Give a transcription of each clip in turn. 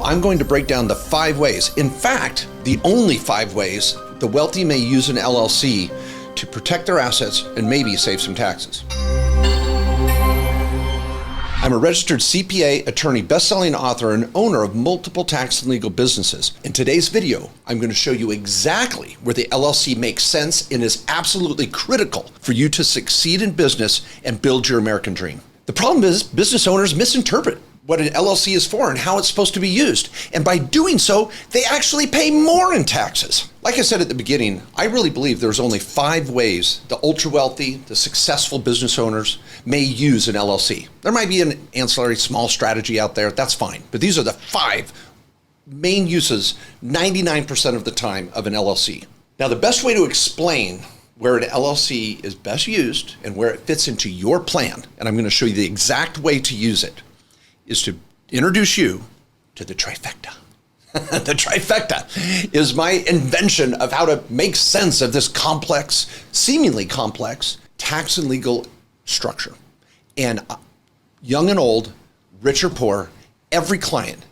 I'm going to break down the 5 ways, in fact, the only 5 ways the wealthy may use an LLC to protect their assets and maybe save some taxes. I'm a registered CPA, attorney, best-selling author, and owner of multiple tax and legal businesses. In today's video, I'm going to show you exactly where the LLC makes sense and is absolutely critical for you to succeed in business and build your American dream. The problem is business owners misinterpret what an LLC is for and how it's supposed to be used. And by doing so, they actually pay more in taxes. Like I said at the beginning, I really believe there's only 5 ways the ultra wealthy, the successful business owners may use an LLC. There might be an ancillary small strategy out there, that's fine. But these are the 5 main uses 99% of the time of an LLC. Now, the best way to explain where an LLC is best used and where it fits into your plan, and I'm going to show you the exact way to use it, is to introduce you to the trifecta. The trifecta is my invention of how to make sense of this complex, seemingly complex, tax and legal structure. And young and old, rich or poor, every client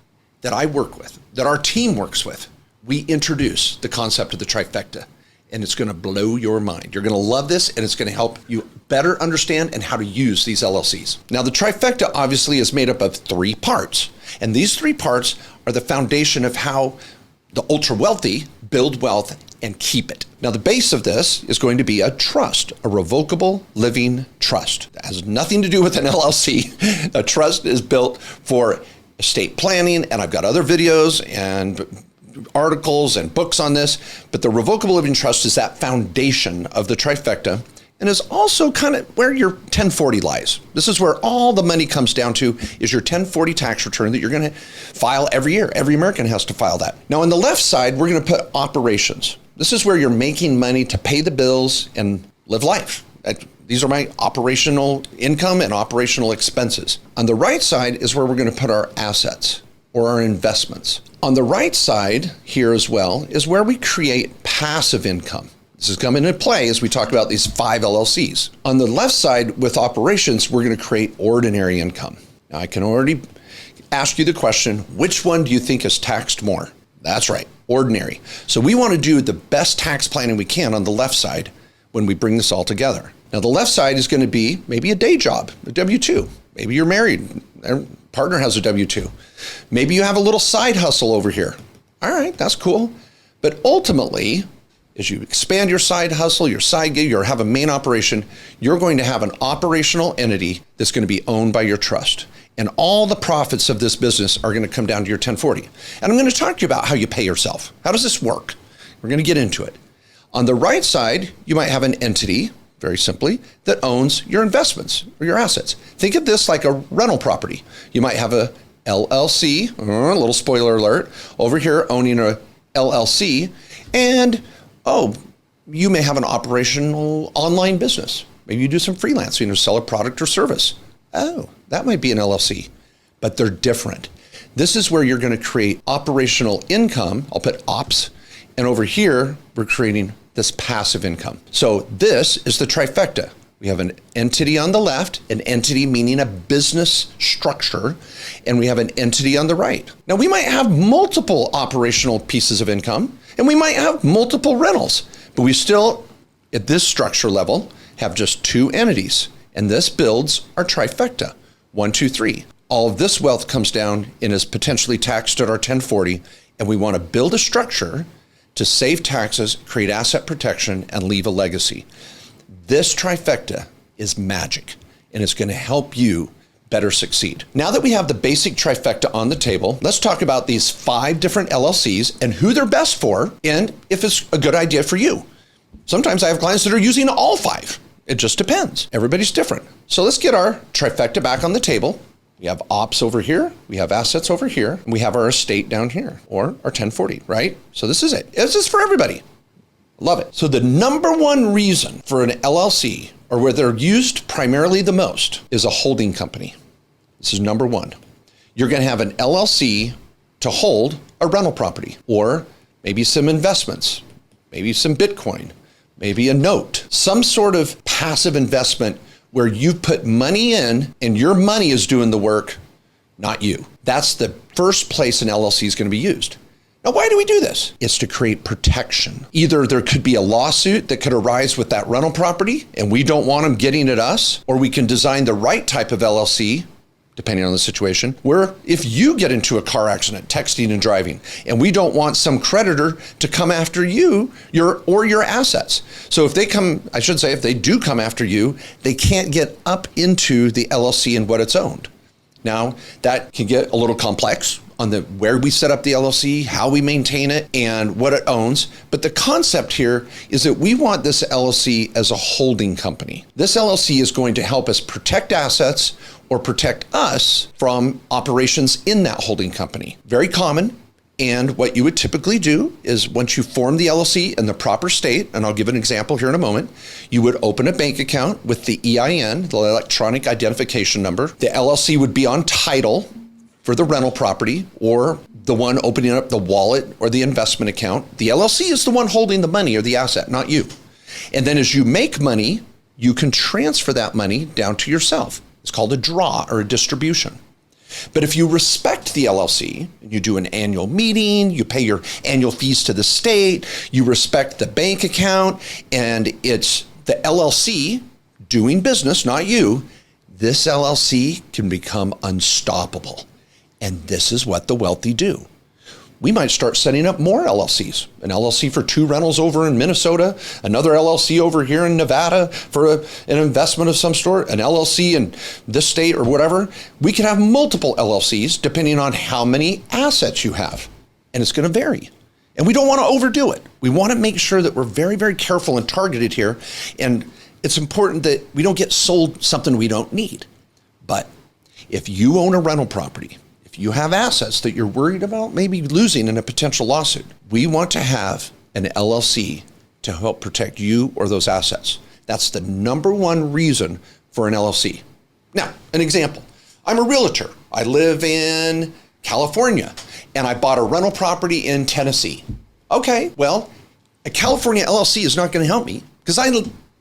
that I work with, that our team works with, we introduce the concept of the trifecta. And it's going to blow your mind. You're going to love this, and it's going to help you better understand and how to use these LLCs. Now, the trifecta obviously is made up of 3 parts, and these 3 parts are the foundation of how the ultra wealthy build wealth and keep it. Now, the base of this is going to be a trust, a revocable living trust. It has nothing to do with an LLC. A trust is built for estate planning, and I've got other videos and articles and books on this, but the revocable living trust is that foundation of the trifecta and is also kind of where your 1040 lies. This is where all the money comes down to, is your 1040 tax return that you're going to file every year. Every American has to file that. Now, on the left side, we're going to put operations. This is where you're making money to pay the bills and live life. These are my operational income and operational expenses. On the right side is where we're going to put our assets or our investments. On the right side here as well is where we create passive income. This is coming into play as we talk about these 5 LLCs. On the left side with operations, we're going to create ordinary income. Now, I can already ask you the question, which one do you think is taxed more? That's right, ordinary. So we want to do the best tax planning we can on the left side when we bring this all together. Now, the left side is going to be maybe a day job, a W-2. Maybe you're married, your partner has a W-2. Maybe you have a little side hustle over here. All right, that's cool. But ultimately, as you expand your side hustle, your side gig, or have a main operation, you're going to have an operational entity that's going to be owned by your trust. And all the profits of this business are going to come down to your 1040. And I'm going to talk to you about how you pay yourself. How does this work? We're going to get into it. On the right side, you might have an entity, very simply, that owns your investments or your assets. Think of this like a rental property. You might have a LLC, a little spoiler alert, over here owning a LLC, and you may have an operational online business. Maybe you do some freelancing or sell a product or service. Oh, that might be an LLC, but they're different. This is where you're going to create operational income. I'll put ops, and over here, we're creating this passive income. So this is the trifecta. We have an entity on the left, an entity meaning a business structure, and we have an entity on the right. Now, we might have multiple operational pieces of income, and we might have multiple rentals, but we still, at this structure level, have just 2 entities, and this builds our trifecta, 1, 2, 3. All of this wealth comes down and is potentially taxed at our 1040, and we want to build a structure to save taxes, create asset protection, and leave a legacy. This trifecta is magic, and it's going to help you better succeed. Now that we have the basic trifecta on the table, let's talk about these 5 different LLCs and who they're best for, and if it's a good idea for you. Sometimes I have clients that are using all 5. It just depends. Everybody's different. So let's get our trifecta back on the table. We have ops over here, we have assets over here, and we have our estate down here, or our 1040, right? So this is it. This is for everybody. Love it. So the number 1 reason for an LLC, or where they're used primarily the most, is a holding company. This is number 1. You're going to have an LLC to hold a rental property, or maybe some investments, maybe some Bitcoin, maybe a note, some sort of passive investment where you put money in and your money is doing the work not you. That's the first place an LLC is going to be used. Now, why do we do this? It's to create protection. Either there could be a lawsuit that could arise with that rental property and we don't want them getting at us, or we can design the right type of LLC, depending on the situation, where if you get into a car accident, texting and driving, and we don't want some creditor to come after you, your assets. So if they do come after you, they can't get up into the LLC and what it's owned. Now, that can get a little complex on where we set up the LLC, how we maintain it, and what it owns. But the concept here is that we want this LLC as a holding company. This LLC is going to help us protect assets or protect us from operations in that holding company. Very common. And what you would typically do is once you form the LLC in the proper state, and I'll give an example here in a moment, you would open a bank account with the EIN, the electronic identification number. The LLC would be on title for the rental property or the one opening up the wallet or the investment account. The LLC is the one holding the money or the asset, not you. And then as you make money, you can transfer that money down to yourself. It's called a draw or a distribution. But if you respect the LLC, and you do an annual meeting, you pay your annual fees to the state, you respect the bank account, and it's the LLC doing business, not you, this LLC can become unstoppable. And this is what the wealthy do. We might start setting up more LLCs, an LLC for 2 rentals over in Minnesota, another LLC over here in Nevada for an investment of some sort, an LLC in this state or whatever. We could have multiple LLCs depending on how many assets you have, and it's going to vary. And we don't want to overdo it. We want to make sure that we're very, very careful and targeted here. And it's important that we don't get sold something we don't need. But if you own a rental property, if you have assets that you're worried about maybe losing in a potential lawsuit, we want to have an LLC to help protect you or those assets. That's the number one reason for an LLC. Now, an example. I'm a realtor. I live in California and I bought a rental property in Tennessee. Okay, well, a California LLC is not going to help me because I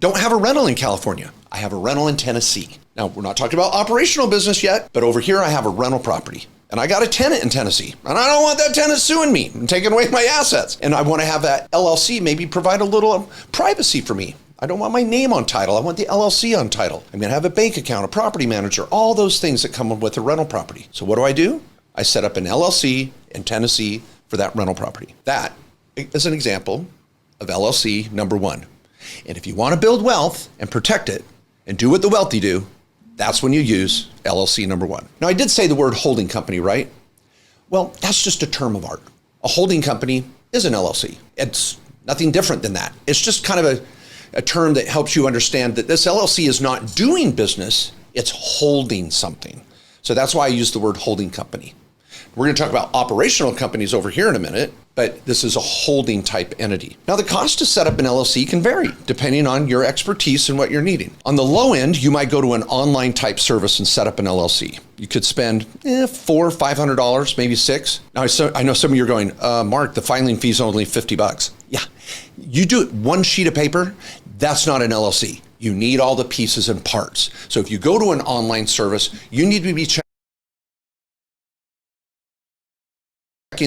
don't have a rental in California. I have a rental in Tennessee. Now, we're not talking about operational business yet, but over here I have a rental property. And I got a tenant in Tennessee, and I don't want that tenant suing me and taking away my assets. And I want to have that LLC maybe provide a little privacy for me. I don't want my name on title. I want the LLC on title. I'm going to have a bank account, a property manager, all those things that come with a rental property. So what do? I set up an LLC in Tennessee for that rental property. That is an example of LLC number 1. And if you want to build wealth and protect it and do what the wealthy do, that's when you use LLC number 1. Now, I did say the word holding company, right? Well, that's just a term of art. A holding company is an LLC. It's nothing different than that. It's just kind of a term that helps you understand that this LLC is not doing business, it's holding something. So that's why I use the word holding company. We're going to talk about operational companies over here in a minute, but this is a holding type entity. Now, the cost to set up an LLC can vary depending on your expertise and what you're needing. On the low end, you might go to an online type service and set up an LLC. You could spend $400 or $500, maybe $600. Now, I know some of you are going, Mark, the filing fee is only $50. Yeah, you do it one sheet of paper, that's not an LLC. You need all the pieces and parts. So if you go to an online service, you need to be checking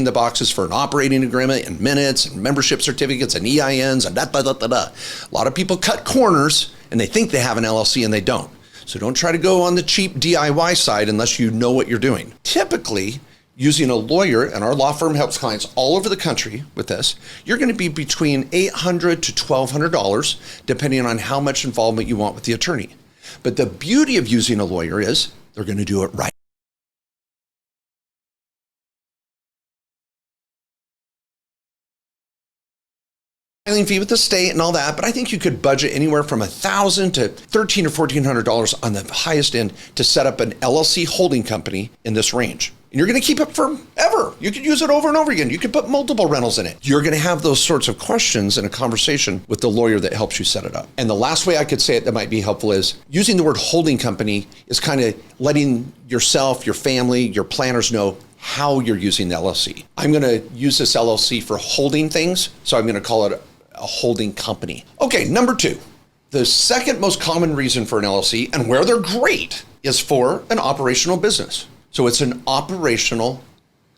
the boxes for an operating agreement and minutes and membership certificates and EINs and da-da-da-da-da. A lot of people cut corners and they think they have an LLC and they don't. So don't try to go on the cheap DIY side unless you know what you're doing. Typically, using a lawyer, and our law firm helps clients all over the country with this, you're going to be between $800 to $1,200 depending on how much involvement you want with the attorney. But the beauty of using a lawyer is they're going to do it right. Filing fee with the state and all that, but I think you could budget anywhere from $1,000 to $1,300 or $1,400 on the highest end to set up an LLC holding company in this range. And you're going to keep it forever. You could use it over and over again. You could put multiple rentals in it. You're going to have those sorts of questions in a conversation with the lawyer that helps you set it up. And the last way I could say it that might be helpful is using the word holding company is kind of letting yourself, your family, your planners know how you're using the LLC. I'm going to use this LLC for holding things, so I'm going to call it a holding company. Okay, number 2. The second most common reason for an LLC and where they're great is for an operational business. So it's an operational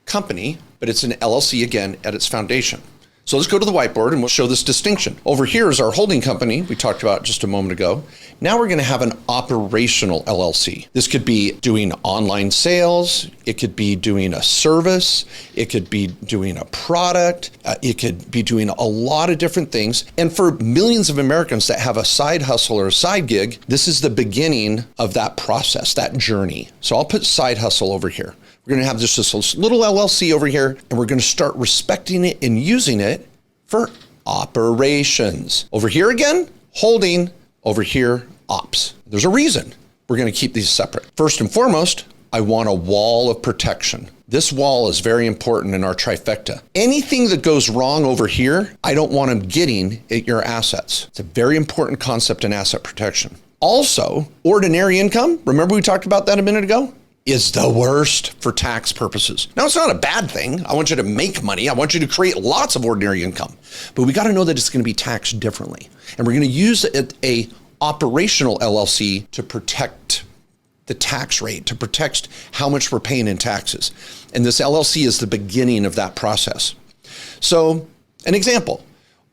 company, but it's an LLC again at its foundation. So let's go to the whiteboard and we'll show this distinction. Over here is our holding company we talked about just a moment ago. Now we're going to have an operational LLC. This could be doing online sales. It could be doing a service. It could be doing a product. It could be doing a lot of different things. And for millions of Americans that have a side hustle or a side gig, this is the beginning of that process, that journey. So I'll put side hustle over here. We're going to have just this little LLC over here, and we're going to start respecting it and using it for operations. Over here again, holding. Over here, ops. There's a reason we're going to keep these separate. First and foremost, I want a wall of protection. This wall is very important in our trifecta. Anything that goes wrong over here, I don't want them getting at your assets. It's a very important concept in asset protection. Also, ordinary income, remember we talked about that a minute ago? Is the worst for tax purposes. Now, it's not a bad thing. I want you to make money. I want you to create lots of ordinary income. But we got to know that it's going to be taxed differently. And we're going to use a operational LLC to protect the tax rate, to protect how much we're paying in taxes. And this LLC is the beginning of that process. So, an example.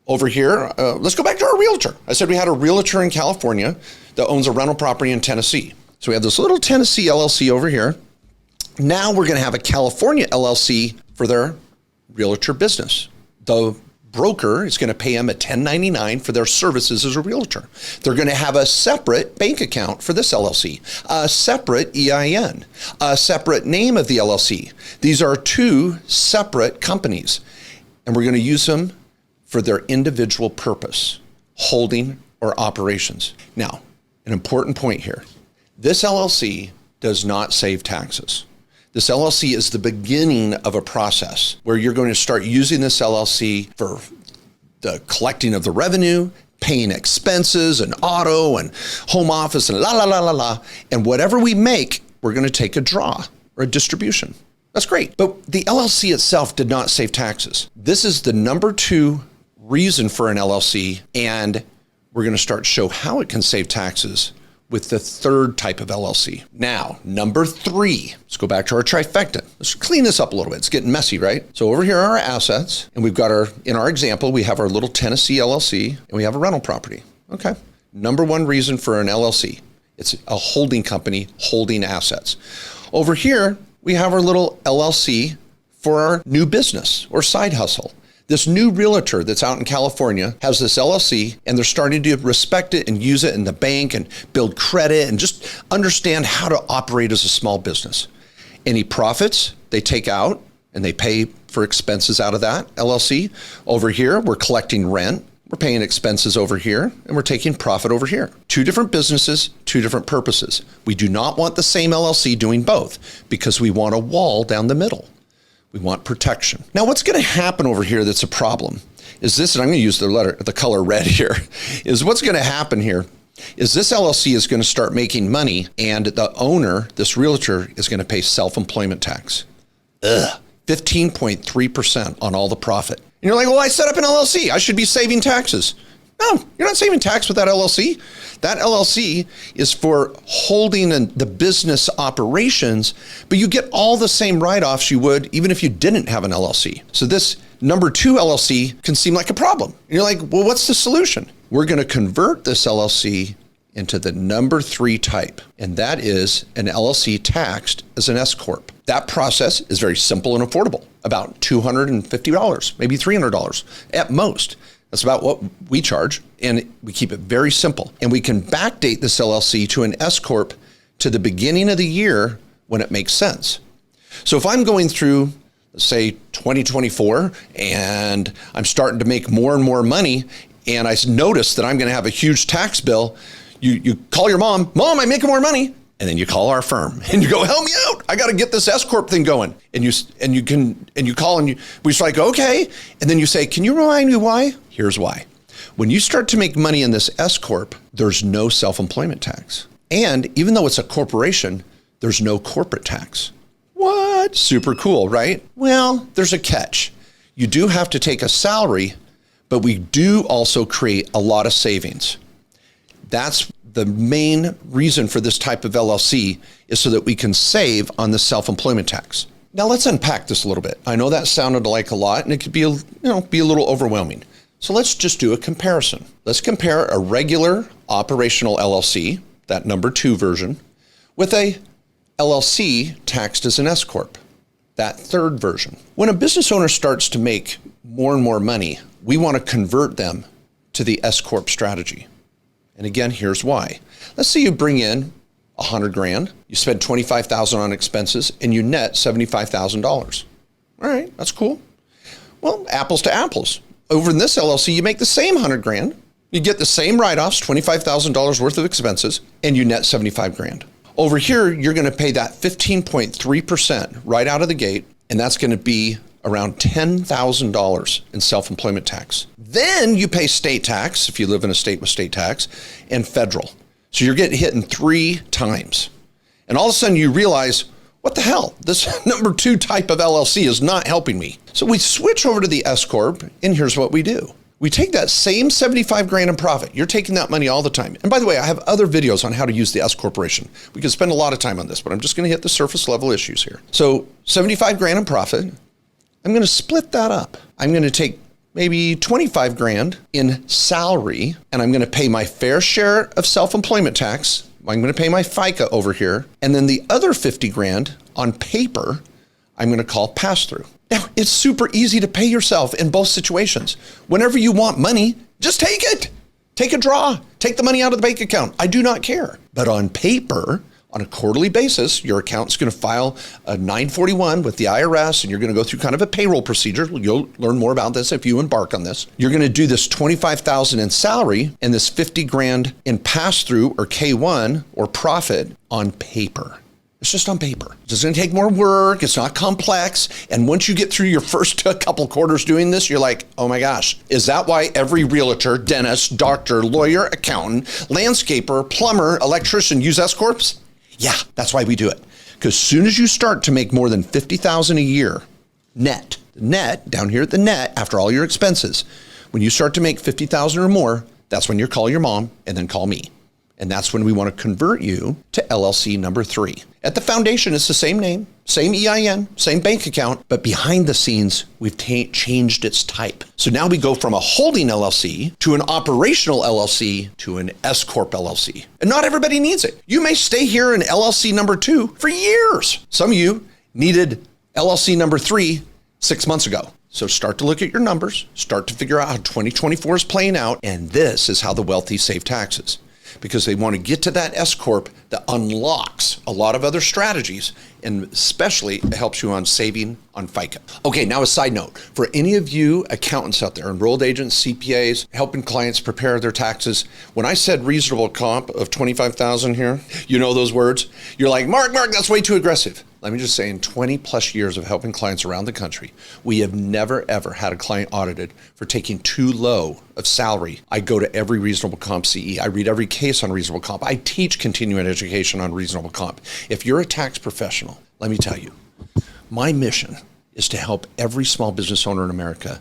Over here, let's go back to our realtor. I said we had a realtor in California that owns a rental property in Tennessee. So we have this little Tennessee LLC over here. Now we're going to have a California LLC for their realtor business. The broker is going to pay them a 1099 for their services as a realtor. They're going to have a separate bank account for this LLC, a separate EIN, a separate name of the LLC. These are two separate companies, and we're going to use them for their individual purpose, holding or operations. Now, an important point here. This LLC does not save taxes. This LLC is the beginning of a process where you're going to start using this LLC for the collecting of the revenue, paying expenses and auto and home office and la, la, la, la, la. And whatever we make, we're going to take a draw or a distribution. That's great. But the LLC itself did not save taxes. This is the number 2 reason for an LLC. And we're going to start to show how it can save taxes with the third type of LLC. Now, number 3, let's go back to our trifecta. Let's clean this up a little bit. It's getting messy, right? So over here are our assets, and we've got in our example, we have our little Tennessee LLC, and we have a rental property. Okay. Number 1 reason for an LLC. It's a holding company holding assets. Over here, we have our little LLC for our new business or side hustle. This new realtor that's out in California has this LLC, and they're starting to respect it and use it in the bank and build credit and just understand how to operate as a small business. Any profits they take out and they pay for expenses out of that LLC. Over here, we're collecting rent. We're paying expenses over here, and we're taking profit over here. 2 different businesses, 2 different purposes. We do not want the same LLC doing both because we want a wall down the middle. We want protection. Now, what's going to happen over here that's a problem is this, and I'm going to use the color red here, is what's going to happen here is this LLC is going to start making money, and the owner, this realtor, is going to pay self-employment tax. 15.3% on all the profit. And you're like, well, I set up an LLC. I should be saving taxes. No, you're not saving tax with that LLC. That LLC is for holding the business operations, but you get all the same write-offs you would even if you didn't have an LLC. So this number 2 LLC can seem like a problem. And you're like, well, what's the solution? We're going to convert this LLC into the number 3 type, and that is an LLC taxed as an S Corp. That process is very simple and affordable, about $250, maybe $300 at most. That's about what we charge, and we keep it very simple. And we can backdate this LLC to an S Corp to the beginning of the year when it makes sense. So if I'm going through, let's say 2024, and I'm starting to make more and more money, and I notice that I'm going to have a huge tax bill, you call your mom, I'm making more money. And then you call our firm and you go, help me out. I got to get this S Corp thing going. And you call and we just like, okay. And then you say, can you remind me why? Here's why. When you start to make money in this S Corp, there's no self-employment tax. And even though it's a corporation, there's no corporate tax. What? Super cool, right? Well, there's a catch. You do have to take a salary, but we do also create a lot of savings. That's the main reason for this type of LLC is so that we can save on the self-employment tax. Now let's unpack this a little bit. I know that sounded like a lot and it could be be a little overwhelming. So let's just do a comparison. Let's compare a regular operational LLC, that number 2 version, with a LLC taxed as an S Corp, that 3rd version. When a business owner starts to make more and more money, we want to convert them to the S Corp strategy. And again, here's why. Let's say you bring in $100,000, you spend $25,000 on expenses, and you net $75,000. All right, that's cool. Well, apples to apples. Over in this LLC, you make the same $100,000, you get the same write-offs, $25,000 worth of expenses, and you net $75,000. Over here, you're going to pay that 15.3% right out of the gate, and that's going to be around $10,000 in self-employment tax. Then you pay state tax, if you live in a state with state tax, and federal. So you're getting hit in 3 times. And all of a sudden you realize, what the hell? This number 2 type of LLC is not helping me. So we switch over to the S Corp, and here's what we do. We take that same $75,000 in profit. You're taking that money all the time. And by the way, I have other videos on how to use the S Corporation. We could spend a lot of time on this, but I'm just going to hit the surface level issues here. So $75,000 in profit, I'm going to split that up. I'm going to take maybe $25,000 in salary, and I'm going to pay my fair share of self-employment tax. I'm going to pay my FICA over here. And then the other $50,000 on paper, I'm going to call pass-through. Now, it's super easy to pay yourself in both situations. Whenever you want money, just take it. Take a draw. Take the money out of the bank account. I do not care. But on paper, on a quarterly basis, your account's going to file a 941 with the IRS, and you're going to go through kind of a payroll procedure. You'll learn more about this if you embark on this. You're going to do this $25,000 in salary and this $50,000 in pass-through or K1 or profit on paper. It's just on paper. It's just going to take more work. It's not complex. And once you get through your first couple quarters doing this, you're like, oh my gosh, is that why every realtor, dentist, doctor, lawyer, accountant, landscaper, plumber, electrician use S Corps? Yeah, that's why we do it. Because as soon as you start to make more than $50,000 a year net, down here at the net, after all your expenses, when you start to make $50,000 or more, that's when you call your mom and then call me. And that's when we want to convert you to LLC number 3. At the foundation, it's the same name, same EIN, same bank account, but behind the scenes, we've changed its type. So now we go from a holding LLC to an operational LLC to an S Corp LLC. And not everybody needs it. You may stay here in LLC number 2 for years. Some of you needed LLC number 3 6 months ago. So start to look at your numbers, start to figure out how 2024 is playing out, and this is how the wealthy save taxes. Because they want to get to that S Corp that unlocks a lot of other strategies, and especially it helps you on saving on FICA. Okay, now a side note. For any of you accountants out there, enrolled agents, CPAs, helping clients prepare their taxes, when I said reasonable comp of $25,000 here, you know those words? You're like, Mark, that's way too aggressive. Let me just say, in 20 plus years of helping clients around the country, we have never, ever had a client audited for taking too low of salary. I go to every reasonable comp CE. I read every case on reasonable comp. I teach continuing education on reasonable comp. If you're a tax professional, let me tell you, my mission is to help every small business owner in America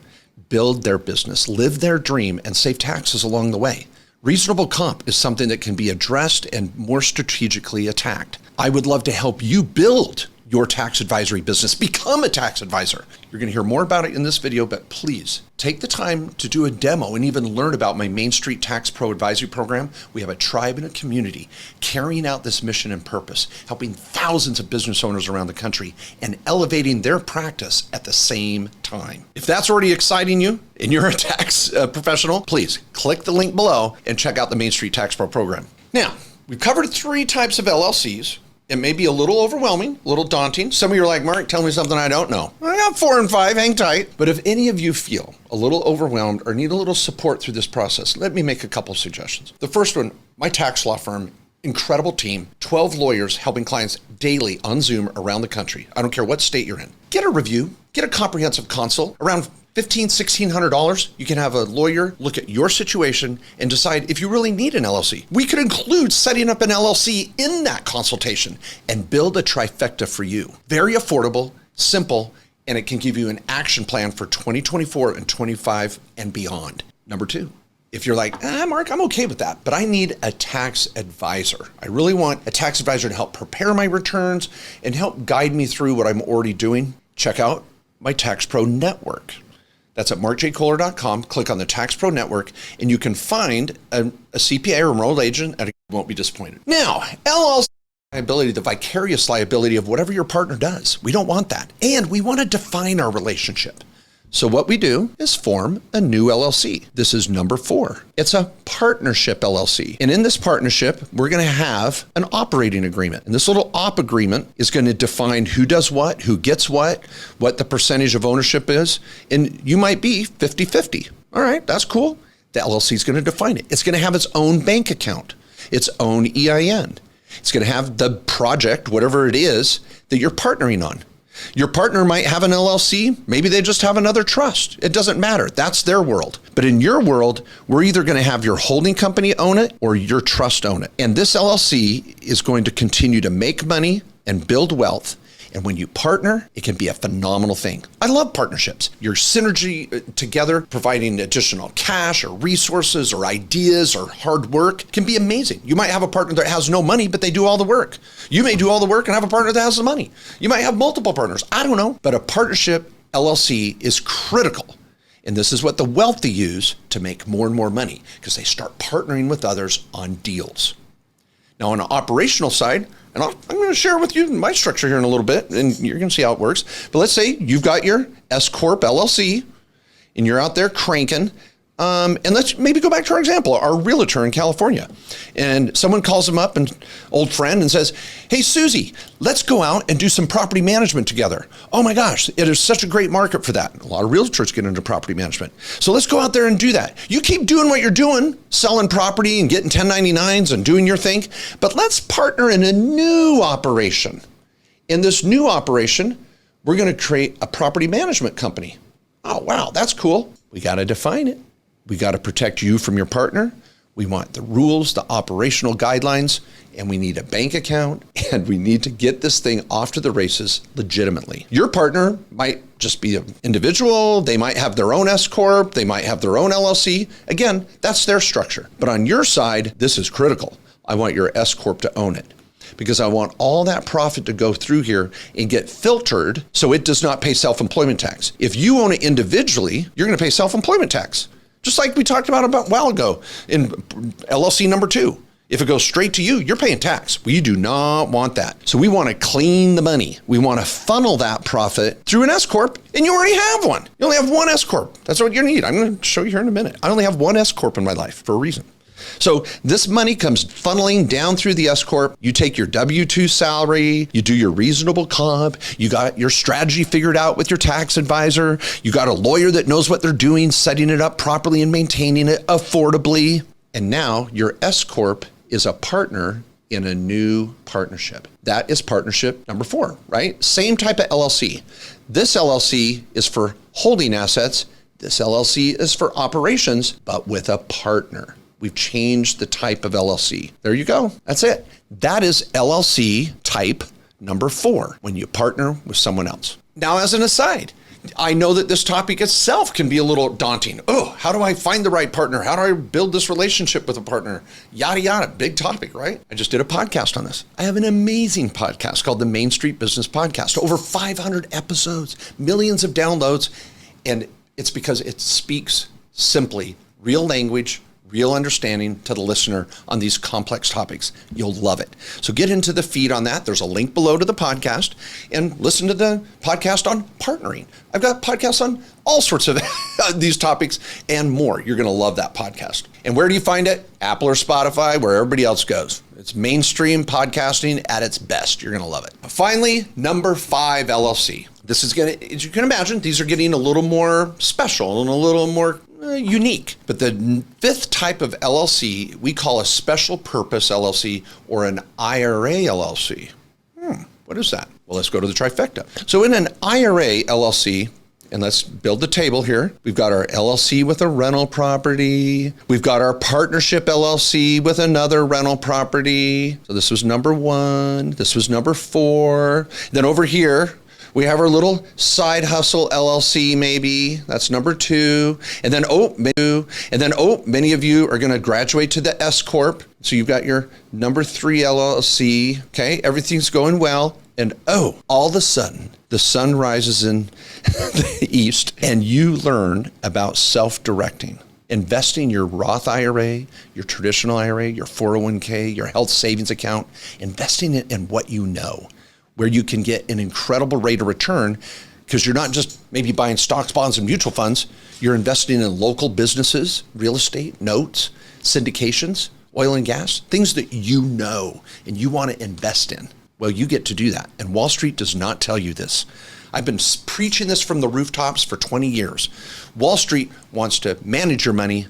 build their business, live their dream, and save taxes along the way. Reasonable comp is something that can be addressed and more strategically attacked. I would love to help you build your tax advisory business, become a tax advisor. You're going to hear more about it in this video, but please take the time to do a demo and even learn about my Main Street Tax Pro Advisory Program. We have a tribe and a community carrying out this mission and purpose, helping thousands of business owners around the country and elevating their practice at the same time. If that's already exciting you and you're a tax professional, please click the link below and check out the Main Street Tax Pro Program. Now, we've covered 3 types of LLCs. It may be a little overwhelming, a little daunting. Some of you are like, Mark, tell me something I don't know. I got 4 and 5, hang tight. But if any of you feel a little overwhelmed or need a little support through this process, let me make a couple suggestions. The first one, my tax law firm, incredible team, 12 lawyers helping clients daily on Zoom around the country. I don't care what state you're in. Get a review, get a comprehensive consult, around $1,500, $1,600. You can have a lawyer look at your situation and decide if you really need an LLC. We could include setting up an LLC in that consultation and build a trifecta for you. Very affordable, simple, and it can give you an action plan for 2024 and 25 and beyond. Number 2, If you're like, Mark, I'm okay with that, but I need a tax advisor. I really want a tax advisor to help prepare my returns and help guide me through what I'm already doing. Check out my Tax Pro Network. That's at markjkohler.com. Click on the Tax Pro Network, and you can find a CPA or enrolled agent, and you won't be disappointed. Now, LLC liability, the vicarious liability of whatever your partner does. We don't want that. And we want to define our relationship. So what we do is form a new LLC. This is number 4. It's a partnership LLC. And in this partnership, we're going to have an operating agreement. And this little op agreement is going to define who does what, who gets what the percentage of ownership is. And you might be 50-50. All right, that's cool. The LLC is going to define it. It's going to have its own bank account, its own EIN. It's going to have the project, whatever it is that you're partnering on. Your partner might have an LLC. Maybe they just have another trust. It doesn't matter. That's their world. But in your world, we're either going to have your holding company own it or your trust own it. And this LLC is going to continue to make money and build wealth. And when you partner, it can be a phenomenal thing. I love partnerships. Your synergy together, providing additional cash or resources or ideas or hard work can be amazing. You might have a partner that has no money, but they do all the work. You may do all the work and have a partner that has the money. You might have multiple partners. I don't know. But a partnership LLC is critical. And this is what the wealthy use to make more and more money because they start partnering with others on deals. Now, on the operational side, and I'm going to share with you my structure here in a little bit, and you're going to see how it works. But let's say you've got your S Corp LLC, and you're out there cranking. And let's maybe go back to our example, our realtor in California. And someone calls him up, an old friend, and says, hey, Susie, let's go out and do some property management together. Oh my gosh, it is such a great market for that. A lot of realtors get into property management. So let's go out there and do that. You keep doing what you're doing, selling property and getting 1099s and doing your thing, but let's partner in a new operation. In this new operation, we're going to create a property management company. Oh, wow, that's cool. We got to define it. We got to protect you from your partner. We want the rules, the operational guidelines, and we need a bank account, and we need to get this thing off to the races legitimately. Your partner might just be an individual. They might have their own S Corp. They might have their own LLC. Again, that's their structure. But on your side, this is critical. I want your S Corp to own it because I want all that profit to go through here and get filtered so it does not pay self-employment tax. If you own it individually, you're going to pay self-employment tax. Just like we talked about a while ago in LLC number 2. If it goes straight to you, you're paying tax. We do not want that. So we want to clean the money. We want to funnel that profit through an S Corp, and you already have one. You only have one S Corp. That's what you need. I'm going to show you here in a minute. I only have one S Corp in my life for a reason. So this money comes funneling down through the S Corp. You take your W-2 salary, you do your reasonable comp, you got your strategy figured out with your tax advisor, you got a lawyer that knows what they're doing, setting it up properly and maintaining it affordably. And now your S Corp is a partner in a new partnership. That is partnership number 4, right? Same type of LLC. This LLC is for holding assets. This LLC is for operations, but with a partner. We've changed the type of LLC. There you go. That's it. That is LLC type number 4 when you partner with someone else. Now, as an aside, I know that this topic itself can be a little daunting. Oh, how do I find the right partner? How do I build this relationship with a partner? Yada, yada. Big topic, right? I just did a podcast on this. I have an amazing podcast called the Main Street Business Podcast. Over 500 episodes, millions of downloads. And it's because it speaks simply, real language, real understanding to the listener on these complex topics. You'll love it. So get into the feed on that. There's a link below to the podcast and listen to the podcast on partnering. I've got podcasts on all sorts of these topics and more. You're going to love that podcast. And where do you find it? Apple or Spotify, where everybody else goes. It's mainstream podcasting at its best. You're going to love it. Finally, number 5 LLC. This is going to, as you can imagine, these are getting a little more special and a little more unique. But the 5th type of LLC, we call a special purpose LLC or an IRA LLC. What is that? Well, let's go to the trifecta. So in an IRA LLC, and let's build the table here. We've got our LLC with a rental property. We've got our partnership LLC with another rental property. So this was number 1. This was number 4. Then over here, We have our little side hustle LLC, maybe. That's number 2. And then, many of you are going to graduate to the S Corp. So you've got your number 3 LLC. Okay, everything's going well. And all of a sudden, the sun rises in the east and you learn about self-directing. Investing your Roth IRA, your traditional IRA, your 401k, your health savings account, investing it in what you know, where you can get an incredible rate of return, because you're not just maybe buying stocks, bonds, and mutual funds. You're investing in local businesses, real estate, notes, syndications, oil and gas, things that you know and you want to invest in. Well, you get to do that. And Wall Street does not tell you this. I've been preaching this from the rooftops for 20 years. Wall Street wants to manage your money.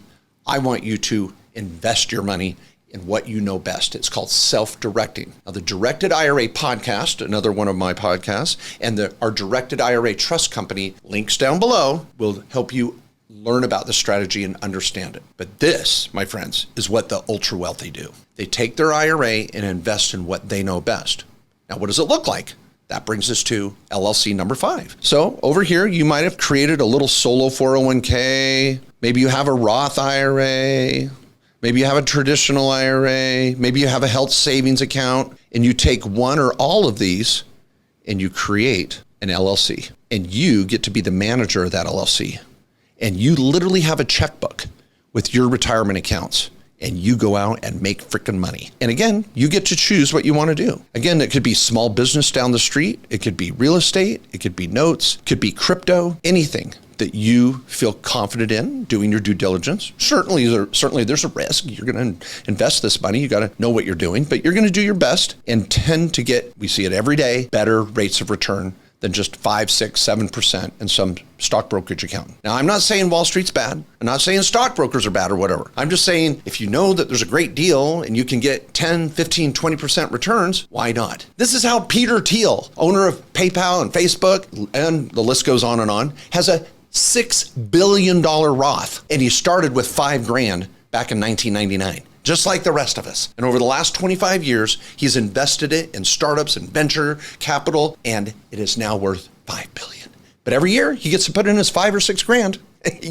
I want you to invest your money in what you know best. It's called self-directing. Now, the Directed IRA podcast, another one of my podcasts, and our Directed IRA Trust Company, links down below, will help you learn about the strategy and understand it. But this, my friends, is what the ultra wealthy do. They take their IRA and invest in what they know best. Now, what does it look like? That brings us to LLC number 5. So over here, you might have created a little solo 401k. Maybe you have a Roth IRA. Maybe you have a traditional IRA. Maybe you have a health savings account, and you take one or all of these and you create an LLC, and you get to be the manager of that LLC. And you literally have a checkbook with your retirement accounts, and you go out and make freaking money. And again, you get to choose what you want to do. Again, it could be small business down the street. It could be real estate. It could be notes, it could be crypto, anything that you feel confident in doing your due diligence. Certainly there's a risk. You're going to invest this money. You got to know what you're doing, but you're going to do your best and tend to get, we see it every day, better rates of return than just 5, 6, 7% in some stock brokerage account. Now, I'm not saying Wall Street's bad. I'm not saying stockbrokers are bad or whatever. I'm just saying if you know that there's a great deal and you can get 10, 15, 20% returns, why not? This is how Peter Thiel, owner of PayPal and Facebook, and the list goes on, has a $6 billion Roth. And he started with $5,000 back in 1999. Just like the rest of us. And over the last 25 years, he's invested it in startups and venture capital, and it is now worth $5 billion. But every year, he gets to put in his $5 or $6,000.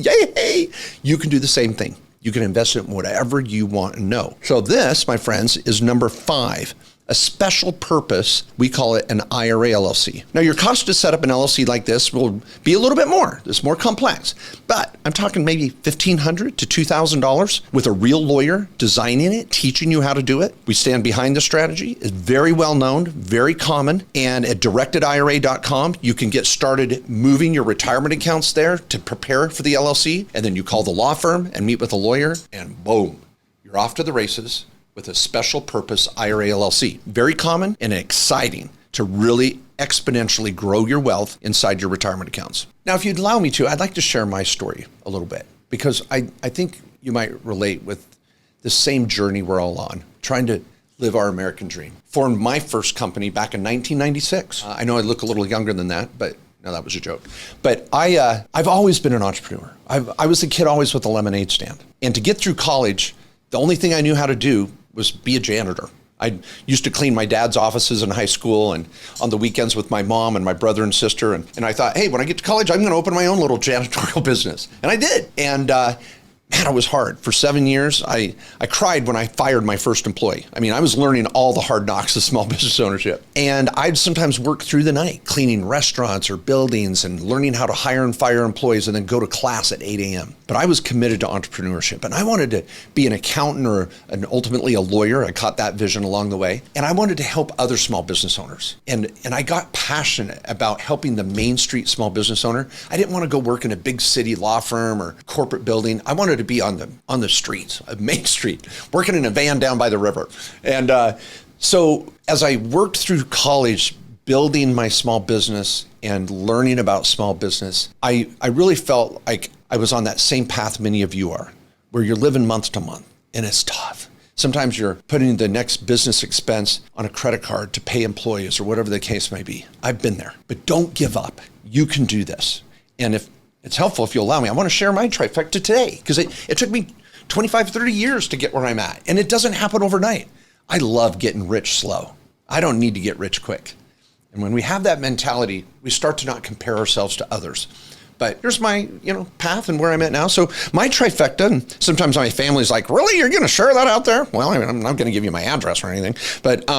Yay! You can do the same thing. You can invest it in whatever you want to know. So this, my friends, is number 5. A special purpose, we call it an IRA LLC. Now, your cost to set up an LLC like this will be a little bit more. It's more complex, but I'm talking maybe $1,500 to $2,000 with a real lawyer designing it, teaching you how to do it. We stand behind the strategy. It's very well known, very common. And at directedira.com, you can get started moving your retirement accounts there to prepare for the LLC. And then you call the law firm and meet with a lawyer, and boom, you're off to the races with a special purpose IRA LLC. Very common and exciting to really exponentially grow your wealth inside your retirement accounts. Now, if you'd allow me to, I'd like to share my story a little bit, because I think you might relate with the same journey we're all on, trying to live our American dream. Formed my first company back in 1996. I know I look a little younger than that, but no, that was a joke. But I've always been an entrepreneur. I was a kid always with a lemonade stand. And to get through college, the only thing I knew how to do was be a janitor. I used to clean my dad's offices in high school and on the weekends with my mom and my brother and sister. And I thought, hey, when I get to college, I'm going to open my own little janitorial business. And I did. And man, it was hard. For 7 years, I cried when I fired my first employee. I mean, I was learning all the hard knocks of small business ownership. And I'd sometimes work through the night cleaning restaurants or buildings and learning how to hire and fire employees and then go to class at 8 a.m. But I was committed to entrepreneurship, and I wanted to be an accountant or ultimately a lawyer. I caught that vision along the way. And I wanted to help other small business owners. And I got passionate about helping the Main Street small business owner. I didn't want to go work in a big city law firm or corporate building. I wanted to be on the streets of Main Street, working in a van down by the river. And so as I worked through college, building my small business and learning about small business, I really felt like I was on that same path many of you are, where you're living month to month, and it's tough. Sometimes you're putting the next business expense on a credit card to pay employees or whatever the case may be. I've been there, but don't give up. You can do this. And if it's helpful, if you'll allow me, I want to share my trifecta today, because it took me 25, 30 years to get where I'm at, and it doesn't happen overnight. I love getting rich slow. I don't need to get rich quick. And when we have that mentality, we start to not compare ourselves to others. But here's my, path and where I'm at now. So my trifecta, and sometimes my family's like, really, you're going to share that out there? Well, I'm not going to give you my address or anything. But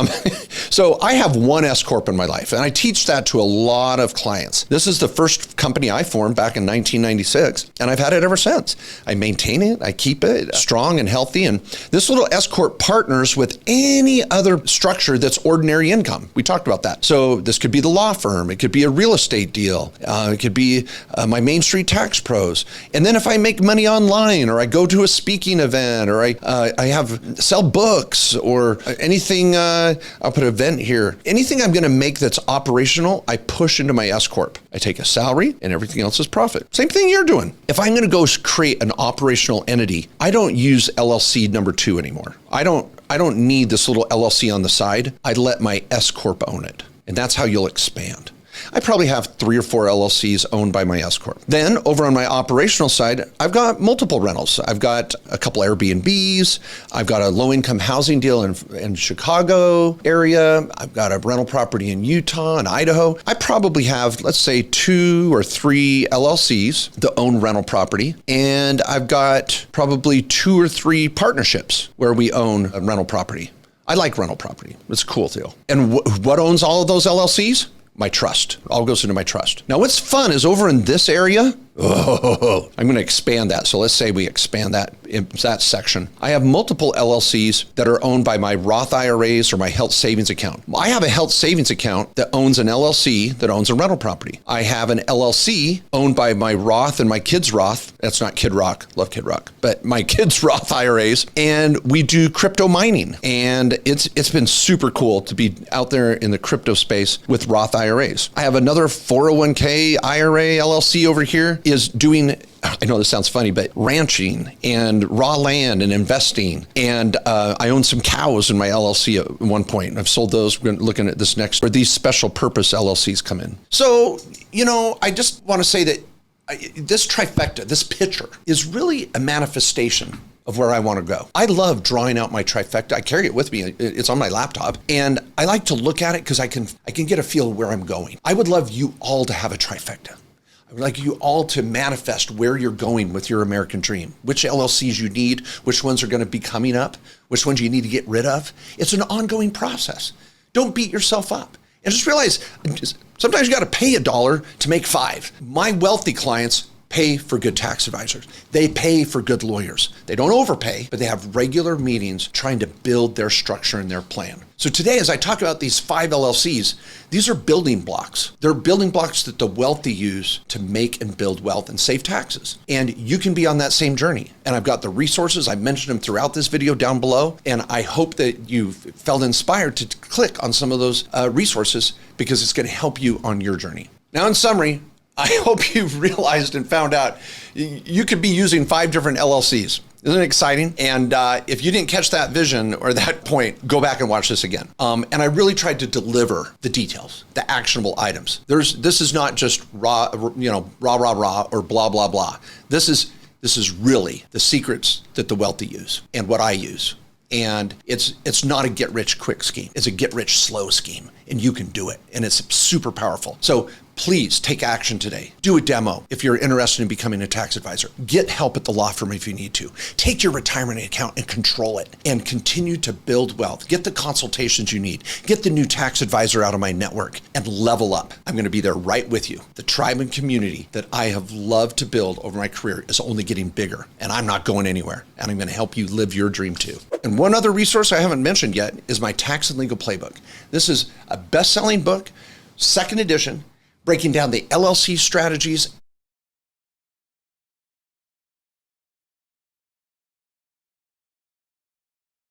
so I have one S Corp in my life, and I teach that to a lot of clients. This is the first company I formed back in 1996, and I've had it ever since. I maintain it, I keep it strong and healthy. And this little S Corp partners with any other structure that's ordinary income. We talked about that. So this could be the law firm. It could be a real estate deal. It could be my Main Street Tax Pros. And then if I make money online, or I go to a speaking event, or I sell books, or anything, I'll put event here. Anything I'm going to make that's operational, I push into my S Corp. I take a salary and everything else is profit. Same thing you're doing. If I'm going to go create an operational entity, I don't use LLC number 2 anymore. I don't need this little LLC on the side. I let my S Corp own it. And that's how you'll expand. I probably have 3 or 4 LLCs owned by my S Corp. Then over on my operational side, I've got multiple rentals. I've got a couple Airbnbs. I've got a low-income housing deal in Chicago area. I've got a rental property in Utah and Idaho. I probably have, let's say, 2 or 3 LLCs that own rental property. And I've got probably 2 or 3 partnerships where we own a rental property. I like rental property. It's a cool deal. And what owns all of those LLCs? My trust. All goes into my trust. Now, what's fun is over in this area, I'm going to expand that. So let's say we expand that in that section. I have multiple LLCs that are owned by my Roth IRAs or my health savings account. I have a health savings account that owns an LLC that owns a rental property. I have an LLC owned by my Roth and my kids' Roth. That's not Kid Rock. Love Kid Rock. But my kids' Roth IRAs. And we do crypto mining. And it's been super cool to be out there in the crypto space with Roth IRAs. I have another 401k IRA LLC over here is doing, I know this sounds funny, but ranching and raw land and investing. And I own some cows in my LLC at one point. I've sold those. We're looking at this next, where these special purpose LLCs come in. So, I just want to say that this trifecta, this picture, is really a manifestation of where I want to go. I love drawing out my trifecta. I carry it with me. It's on my laptop. And I like to look at it because I can get a feel of where I'm going. I would love you all to have a trifecta. I would like you all to manifest where you're going with your American dream, which LLCs you need, which ones are going to be coming up, which ones you need to get rid of. It's an ongoing process. Don't beat yourself up. And just realize, sometimes you got to pay $1 to make 5. My wealthy clients pay for good tax advisors. They pay for good lawyers. They don't overpay, but they have regular meetings trying to build their structure and their plan. So today, as I talk about these 5 LLCs, these are building blocks. They're building blocks that the wealthy use to make and build wealth and save taxes. And you can be on that same journey. And I've got the resources. I mentioned them throughout this video down below. And I hope that you felt inspired to click on some of those resources, because it's going to help you on your journey. Now, in summary, I hope you've realized and found out you could be using 5 different LLCs. Isn't it exciting? And if you didn't catch that vision or that point, go back and watch this again. And I really tried to deliver the details, the actionable items. This is not just rah, or blah, blah, blah. This is really the secrets that the wealthy use and what I use. And it's not a get rich quick scheme. It's a get rich slow scheme, and you can do it. And it's super powerful. So please take action today. Do a demo if you're interested in becoming a tax advisor. Get help at the law firm if you need to. Take your retirement account and control it, and continue to build wealth. Get the consultations you need. Get the new tax advisor out of my network and level up. I'm going to be there right with you. The tribe and community that I have loved to build over my career is only getting bigger, and I'm not going anywhere. And I'm going to help you live your dream too. And one other resource I haven't mentioned yet is my Tax and Legal Playbook. This is a best-selling book, second edition, breaking down the LLC strategies